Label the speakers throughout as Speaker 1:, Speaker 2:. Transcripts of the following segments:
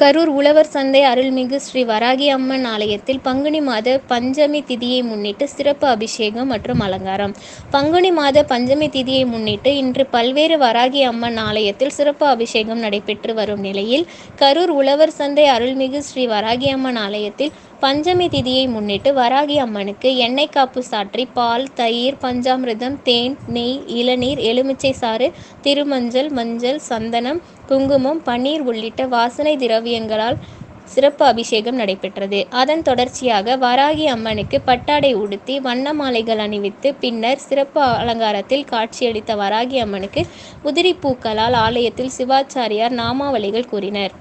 Speaker 1: கரூர் உழவர் சந்தை அருள்மிகு ஸ்ரீ வராகி அம்மன் ஆலயத்தில் பங்குனி மாத பஞ்சமி திதியை முன்னிட்டு சிறப்பு அபிஷேகம் மற்றும் அலங்காரம். பங்குனி மாத பஞ்சமி திதியை முன்னிட்டு இன்று பல்வேறு வராகி அம்மன் ஆலயத்தில் சிறப்பு அபிஷேகம் நடைபெற்று வரும் நிலையில், கரூர் உழவர் சந்தை அருள்மிகு ஸ்ரீ வராகி அம்மன் ஆலயத்தில் பஞ்சமி திதியை முன்னிட்டு வராகி அம்மனுக்கு எண்ணெய் காப்பு சாற்றி பால், தயிர், பஞ்சாமிர்தம், தேன், நெய், இளநீர், எலுமிச்சை சாறு, திருமஞ்சள், மஞ்சள், சந்தனம், குங்குமம், பன்னீர் உள்ளிட்ட வாசனை திரவியங்களால் சிறப்பு அபிஷேகம் நடைபெற்றது. அதன் தொடர்ச்சியாக வராகி அம்மனுக்கு பட்டாடை உடுத்தி வண்ண மாலைகள் அணிவித்து பின்னர் சிறப்பு அலங்காரத்தில் காட்சியளித்த வராகி அம்மனுக்கு உதிரி பூக்களால் ஆலயத்தில் சிவாச்சாரியார் நாமாவளிகள் கூறினர்.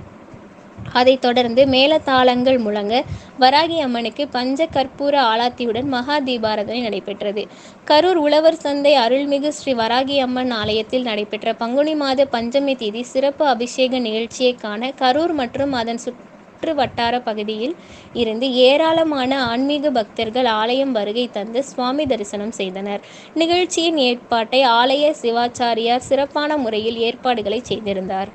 Speaker 1: அதைத் தொடர்ந்து மேளதாளங்கள் முழங்க வராகி அம்மனுக்கு பஞ்ச கற்பூர ஆலாத்தியுடன் மகா தீபாராதனை நடைபெற்றது. கரூர் உழவர் சந்தை அருள்மிகு ஸ்ரீ வராகி அம்மன் ஆலயத்தில் நடைபெற்ற பங்குனி மாத பஞ்சமி திதி சிறப்பு அபிஷேக நிகழ்ச்சியை காண கரூர் மற்றும் அதன் சுற்று வட்டார பகுதியில் இருந்து ஏராளமான ஆன்மீக பக்தர்கள் ஆலயம் வருகை தந்து சுவாமி தரிசனம் செய்தனர். நிகழ்ச்சியின் ஏற்பாட்டை ஆலய சிவாச்சாரியார் சிறப்பான முறையில் ஏற்பாடுகளை செய்திருந்தார்.